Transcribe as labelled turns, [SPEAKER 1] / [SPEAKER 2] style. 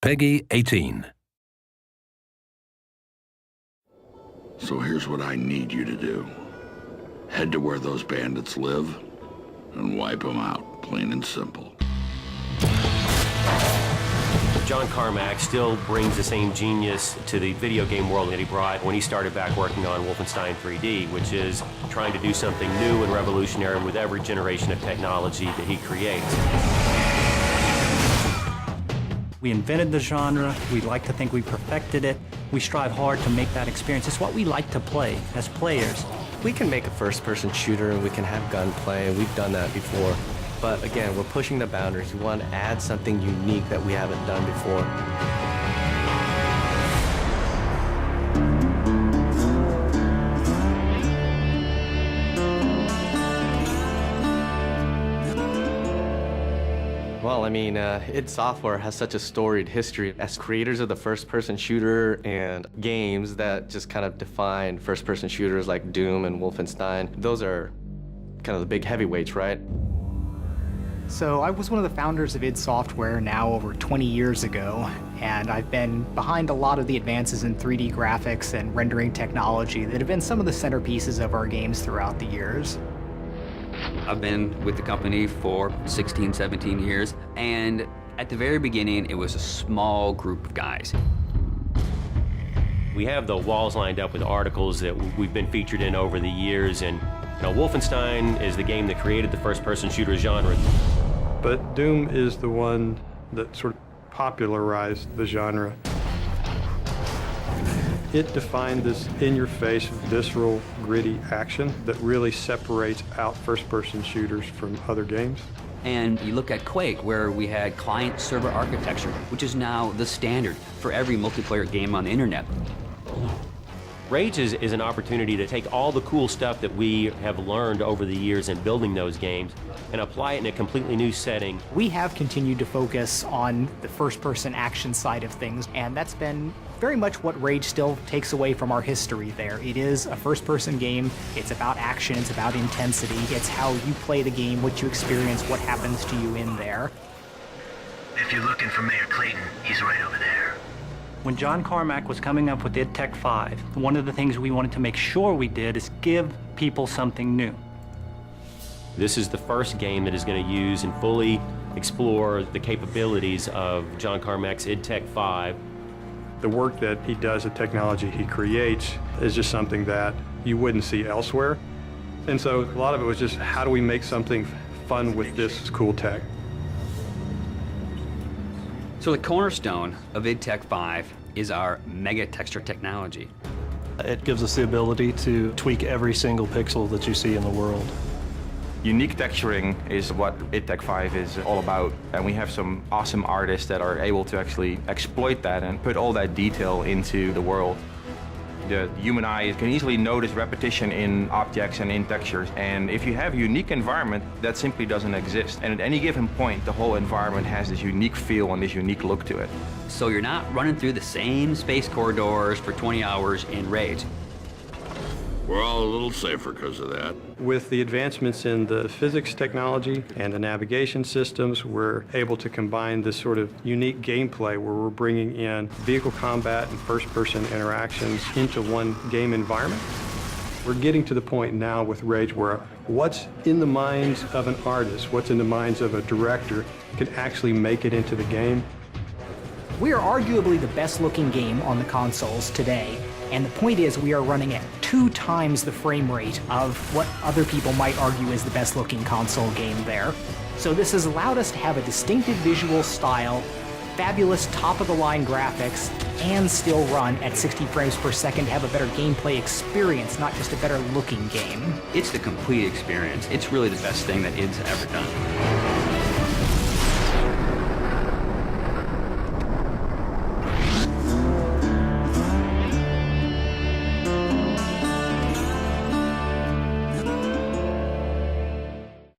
[SPEAKER 1] Peggy 18.
[SPEAKER 2] So here's what I need you to do. Head to where those bandits live and wipe them out, plain and simple.
[SPEAKER 3] John Carmack still brings the same genius to the video game world that he brought when he started back working on Wolfenstein 3D, which is trying to do something new and revolutionary with every generation of technology that he creates.
[SPEAKER 4] We invented the genre. We like to think we perfected it. We strive hard to make that experience. It's what we like to play as players.
[SPEAKER 5] We can make a first-person shooter and we can have gunplay, and we've done that before. But again, we're pushing the boundaries. We want to add something unique that we haven't done before. Well, I mean, id Software has such a storied history as creators of the first-person shooter and games that just kind of define first-person shooters like Doom and Wolfenstein. Those are kind of the big heavyweights, right?
[SPEAKER 6] So I was one of the founders of id Software now over 20 years ago, and I've been behind a lot of the advances in 3D graphics and rendering technology that have been some of the centerpieces of our games throughout the years.
[SPEAKER 7] I've been with the company for 16, 17 years, and at the very beginning, it was a small group of guys.
[SPEAKER 3] We have the walls lined up with articles that we've been featured in over the years, and Wolfenstein is the game that created the first-person shooter genre.
[SPEAKER 8] But Doom is the one that sort of popularized the genre. It defined this in-your-face, visceral, gritty action that really separates out first-person shooters from other games.
[SPEAKER 7] And you look at Quake, where we had client-server architecture, which is now the standard for every multiplayer game on the internet.
[SPEAKER 3] Rage is an opportunity to take all the cool stuff that we have learned over the years in building those games and apply it in a completely new setting.
[SPEAKER 6] We have continued to focus on the first-person action side of things, and that's been very much what Rage still takes away from our history there. It is a first-person game. It's about action. It's about intensity. It's how you play the game, what you experience, what happens to you in there.
[SPEAKER 9] If you're looking for Mayor Clayton, he's right over there.
[SPEAKER 4] When John Carmack was coming up with id Tech 5, one of the things we wanted to make sure we did is give people something new.
[SPEAKER 3] This is the first game that is going to use and fully explore the capabilities of John Carmack's id Tech 5.
[SPEAKER 8] The work that he does, the technology he creates, is just something that you wouldn't see elsewhere. And so a lot of it was just, how do we make something fun with this cool tech?
[SPEAKER 7] So the cornerstone of id Tech 5 is our mega texture technology.
[SPEAKER 10] It gives us the ability to tweak every single pixel that you see in the world.
[SPEAKER 11] Unique texturing is what id Tech 5 is all about, and we have some awesome artists that are able to actually exploit that and put all that detail into the world. The human eye can easily notice repetition in objects and in textures, and if you have a unique environment, that simply doesn't exist. And at any given point, the whole environment has this unique feel and this unique look to it.
[SPEAKER 7] So you're not running through the same space corridors for 20 hours in Rage.
[SPEAKER 2] We're all a little safer because of that.
[SPEAKER 8] With the advancements in the physics technology and the navigation systems, we're able to combine this sort of unique gameplay where we're bringing in vehicle combat and first-person interactions into one game environment. We're getting to the point now with Rage where what's in the minds of an artist, what's in the minds of a director, can actually make it into the game.
[SPEAKER 6] We are arguably the best-looking game on the consoles today, and the point is we are running at 2 times the frame rate of what other people might argue is the best-looking console game there. So this has allowed us to have a distinctive visual style, fabulous top-of-the-line graphics, and still run at 60 frames per second to have a better gameplay experience, not just a better-looking game.
[SPEAKER 7] It's the complete experience. It's really the best thing that id's ever done.